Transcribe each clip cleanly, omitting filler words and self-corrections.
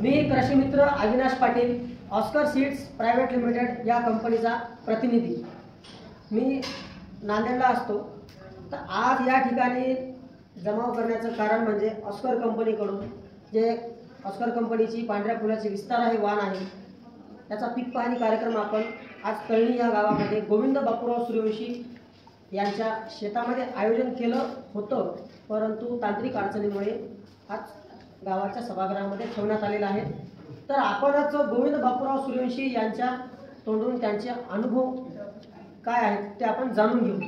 मी कृषी मित्र Avinash Patil, Oscar seeds private limited या कंपनीचा प्रतिनिधी। मी नांदेडला असतो। तर आज या ठिकाणी जमाव करण्याचं कारण म्हणजे ऑस्कर कंपनीकडून जे ऑस्कर कंपनीची पांढऱ्या फुलाची विस्तार आहे वाण आहे, त्याचा पीक पाहणी कार्यक्रम आपण आज कळणी या गावामध्ये गोविंद बापूराव सूर्यवंशी यांच्या शेतामध्ये आयोजन केलं होतं, परंतु तांत्रिक अडचणीमुळे आज गावाच्या सभागृहामध्ये ठेवण्यात आलेला आहे। तर आपणच गोविंद बापूराव सूर्यवंशी यांच्या तोंडून त्यांचे अनुभव काय आहेत ते आपण जाणून घेऊ।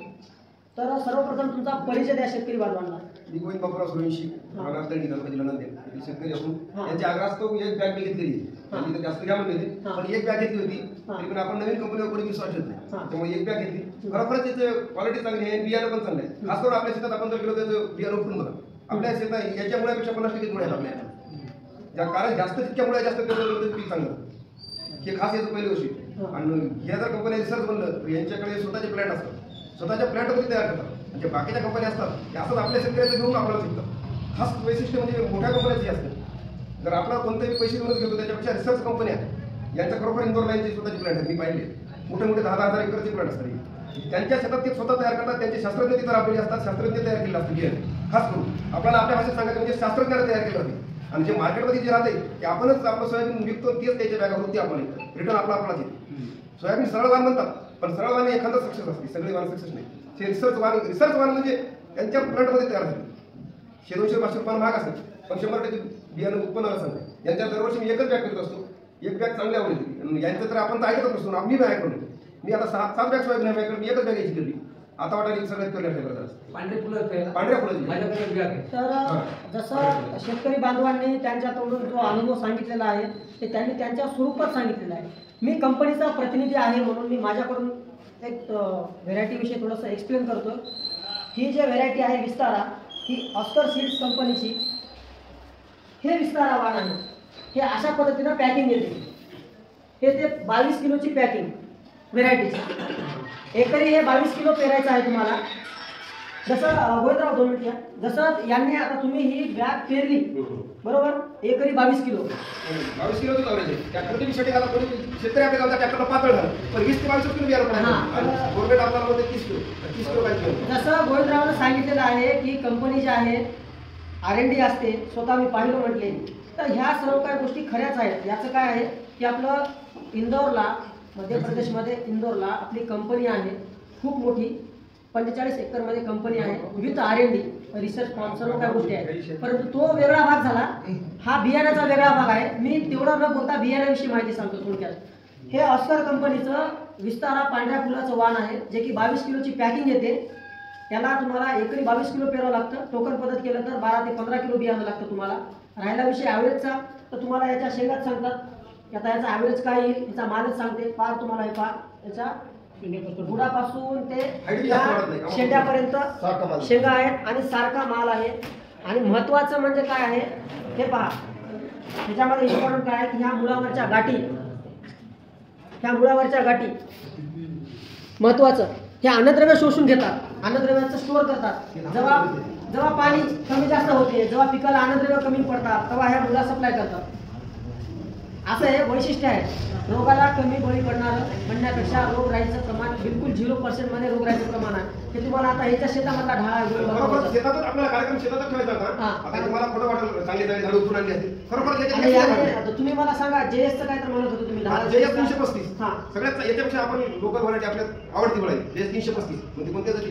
तर सर्वप्रथम तुमचा परिचय द्या शेतकरी बांधवांना। मी गोविंद बापूराव सूर्यवंशी, राहणार तळणी तालुका जिल्हा नांदेड। शेतकरी असून यांच्या आग्रहास्तव एक बॅग मी घेतलेली, तर जास्त घ्या म्हणले पण एक बॅग घेतली होती, पण आपण नवीन कंपनीवर कोणी विश्वास ठेवत नाही, त्यामुळे एक बॅग घेतली। खरोखरच त्याची क्वालिटी चांगली आहे, बियाणं पण चांगलं आहे। खास करून आपल्या शेतात आपण जर गेलो तर बियाणं उपटून बघा, आपल्या शेतात याच्या मुळापेक्षा 50% मुळे आहेत आपल्या, ज्या कारण जास्त तितक्या मुळे जास्त पीक चांगलं हे खास याचं पहिली गोष्टी। आणि या जर कंपन्या रिसर्च बनलं तर यांच्याकडे स्वतःचे प्लॅन्ट असतात, स्वतःच्या प्लॅन्टमध्ये तयार करतात। म्हणजे बाकीच्या कंपन्या असतात ते असंच आपल्या शेतकऱ्याचं घेऊन आपल्याला शिकतात। खास वैशिष्ट्य म्हणजे मोठ्या कंपन्याची असते, जर आपला कोणतेही पैसे देऊनच घेतो त्याच्यापेक्षा रिसर्च कंपन्या यांच्या खरोखर इंदोरला यांचे स्वतःचे प्लॅन्ट आहेत, मी पाहिले मोठे मोठे 10,000 एकरचे प्लॅन्ट असतात। त्यांच्या शेतात ते स्वतः तयार करतात, त्यांचे शास्त्रज्ञ तिथं राबलेले असतात, शास्त्रज्ञ तयार केले असतात। खास करून आपल्याला आपल्या भाषेत सांगायचं म्हणजे शास्त्रज्ञाने तयार केलं होते। आणि जे मार्केटमध्ये जे राहते ते आपणच आपलं सोयाबीन विकतो, तेच त्याच्या बॅगावरती आपण रिटर्न आपलाच येते। सोयाबीन सरळ वाण म्हणतात, पण सरळ वाण एखादा सक्सेस असते, सगळे वाण सक्सेस नाही। ते रिसर्च वाण म्हणजे त्यांच्या प्लॅन्टमध्ये तयार झाले। 100-200 रुपये महाग असेल, पण 100% बियाणं उत्पन्नाला सांगते। यांच्या दरवर्षी मी एकच बॅग करत असतो, एक बॅग चांगल्या आवडली। यांचं तर आपण तर ऐकतच नसतो, आम्ही बॅग ऐकलो, मी आता 7 बॅग सोयाबीन बॅग मी एकच बॅग यायची केली। आता वाटायला सगळ्यात पांढऱ्या फुलाची तर जसं शेतकरी बांधवांनी त्यांच्या तोंडून जो अनुभव सांगितलेला आहे ते त्यांनी त्यांच्या स्वरूपात सांगितलेला आहे। मी कंपनीचा प्रतिनिधी आहे म्हणून मी माझ्याकडून एक व्हेरायटी विषयी थोडंसं एक्सप्लेन करतो। ही जी व्हेरायटी आहे विस्तारा, ही ऑस्कर सीड्स कंपनीची हे विस्तारा वाण आहे। हे अशा पद्धतीनं पॅकिंग येते, हे ते 22 किलोची पॅकिंग व्हेरायटीची। एकरी हे 22 किलो पेरायचं आहे तुम्हाला। जसं गोविंदराव 2 मिनिट, जसं यांनी आता तुम्ही ही बॅग पेरली बरोबर, एकरी 22 किलो 22 किलो लावले। त्या खर्चीसाठी आता कोणी शेतकरी आपल्या गावचा ट्रॅक्टरला पातळ झालं, पण 20 ते 22 किलो बियाणं पडलं, गव्हर्नमेंट आपल्याला म्हणते 30 किलो पाहिजे। जसं गोविंदरावनं सांगितलेलं आहे की कंपनी जी आहे R&D असते, स्वतः मी पाहिलं म्हटले, तर ह्या सर्व काही गोष्टी खऱ्याच आहेत। याचं काय आहे की आपलं इंदोरला, मध्य प्रदेशमध्ये इंदोरला आपली कंपनी आहे, खूप मोठी 45 एकरमध्ये कंपनी आहे, विथ R&D रिसर्च फॉर्म सर्व काही गोष्टी आहेत। परंतु तो वेगळा भाग झाला, हा बियाण्याचा वेगळा भाग आहे। मी तेवढा न बोलता बियाण्याविषयी माहिती सांगतो थोडक्यात। हे ऑस्कर कंपनीचं विस्तारा पांढऱ्या फुलाचं वाण आहे, जे की 22 किलोची पॅकिंग येते। त्याला तुम्हाला एकरी 22 किलो पेरावं लागतं, टोकन पद्धत केलं तर 12 ते 15 किलो बियाणं लागतं तुम्हाला। राहिला विषय ॲव्हरेजचा, तर तुम्हाला याच्या शेंगात सांगतात, आता याचा ॲव्हरेज काय येईल याचा मालच सांगते। फार तुम्हाला हे फार याच्या बुडापासून ते शेंड्यापर्यंत शेंगा आहेत आणि सारखा माल आहे। आणि महत्त्वाचं म्हणजे काय आहे हे पहा, त्याच्यामध्ये इम्पॉर्टंट काय आहे की ह्या मुळावरच्या गाठी महत्त्वाचं, हे अन्नद्रव्य शोषून घेतात, अन्नद्रव्याचं स्टोअर करतात। जेव्हा पाणी कमी जास्त होते, जेव्हा पिकाला अन्नद्रव्य कमी पडतात, तेव्हा ह्या मुळा सप्लाय करतात। असं हे वैशिष्ट्य आहे। रोगाला कमी बळी पडणार म्हणण्यापेक्षा रोग राहायचं प्रमाण बिलकुल 0% मध्ये रोग राहायचं प्रमाण आहे। ते तुम्हाला आता ह्याच्या शेतामधला ढाळा शेतातच आपला कार्यक्रम शेतातच ठेवायचा होता। आता तुम्हाला फोटो वाटलं चांगले झाडं उठून आणली असतील, खरोखर तुम्ही मला सांगा JS काय तर म्हणत होते तुम्ही, JS 335 सगळ्यात याच्यापेक्षा आपण लोकल व्हरायटी आपल्याला आवडती व्हरायटी JS 335 म्हणजे कोणत्या जाती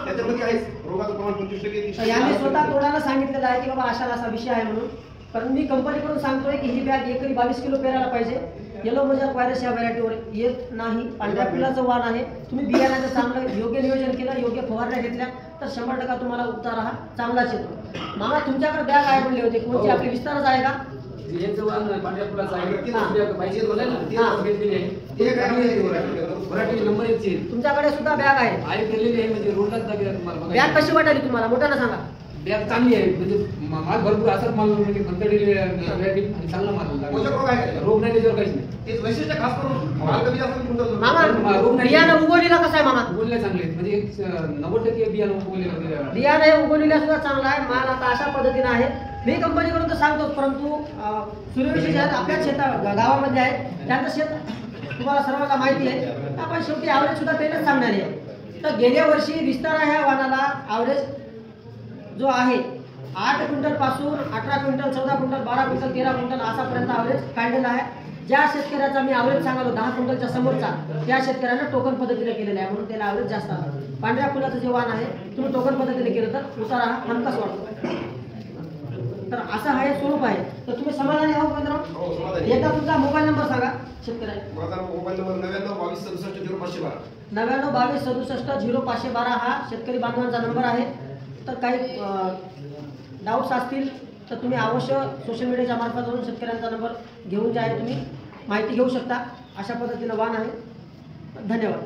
त्याच्यामध्ये आहे रोगाचं प्रमाण 25%। यांनी स्वतः तोडायला सांगितलेलं आहे की बाबा असा विषय आहे म्हणून, पण मी कंपनीकडून सांगतोय की ही बॅग एकरी 22 किलो पेरायला पाहिजे। येलो मोजा व्हायरस या व्हरायटीवर येत नाही, पांढऱ्या फुलाचं वाण आहे। तुम्ही बियाण्याचं चांगलं योग्य नियोजन केलं, योग्य फवारण्या घेतल्या तर 100% तुम्हाला उत्तर हा चांगलाच येतो। मामा तुमच्याकडे बॅग आहे म्हणले होते, कोणती आपली विस्तारच आहे का? पांढऱ्या फुलाचं आहे, तुमच्याकडे सुद्धा बॅग आहे। म्हणजे रोडला बॅग कशी वाटली तुम्हाला, मोठ्यानं सांगा। बॅग चांगली आहे म्हणजे माल भरपूर असत माल म्हणजे कंतडी आणि चांगला माल पोषक रोग आहे का? रोग नाही त्याच्यावर काहीच नाही तेच वैशिष्ट्य खास करून माल कमी जास्त गुंतवतो. मामा रोग नाही. बियाणं उगवलेला कसं आहे मामा? उगवलेला चांगले आहेत म्हणजे 90% बियाणं उगवलेलं बियाणं हे उगवलेला सुद्धा चांगला आहे. माल आता अशा पद्धतीने आहे. मी कंपनीकडून तर सांगतो, परंतु सूर्यवंशी जे आहेत आपल्याच गावामध्ये आहेत, त्यांचं शेत तुम्हाला सर्वांना माहिती आहे. आपण शेवटी ॲव्हरेज सुद्धा तेच सांगणार आहे. तर गेल्या वर्षी विस्तारा ह्या वाहनाला ॲव्हरेज जो आहे 8 क्विंटल पासून 18 क्विंटल 14 क्विंटल 12 क्विंटल 13 क्विंटल असापर्यंत ॲव्हरेज काढलेला आहे. ज्या शेतकऱ्याचा मी ॲव्हरेज सांगालो 10 क्विंटलच्या समोरचा, त्या शेतकऱ्यानं टोकन पद्धतीने केलेला आहे, म्हणून त्याला ॲव्हरेज जास्त आहे. पांढऱ्या फुलाचं जे वाहन आहे तुम्ही टोकन पद्धतीने केलं तर उतारा हा हमखास वाढतो. तर असं आहे स्वरूप आहे. तर तुम्ही समाधानी आहोत हो, मित्रांनो? समाधानी. एकदा तुमचा मोबाईल नंबर सांगा शेतकऱ्या. माझा मोबाईल नंबर 9922670512. 9922670512 हा शेतकरी बांधवांचा नंबर आहे. तर काही डाऊट्स असतील तर तुम्ही अवश्य सोशल मीडियाच्या मार्फत शेतकऱ्यांचा नंबर घेऊन जे आहे तुम्ही माहिती घेऊ शकता. अशा पद्धतीनं वाहन आहे. धन्यवाद.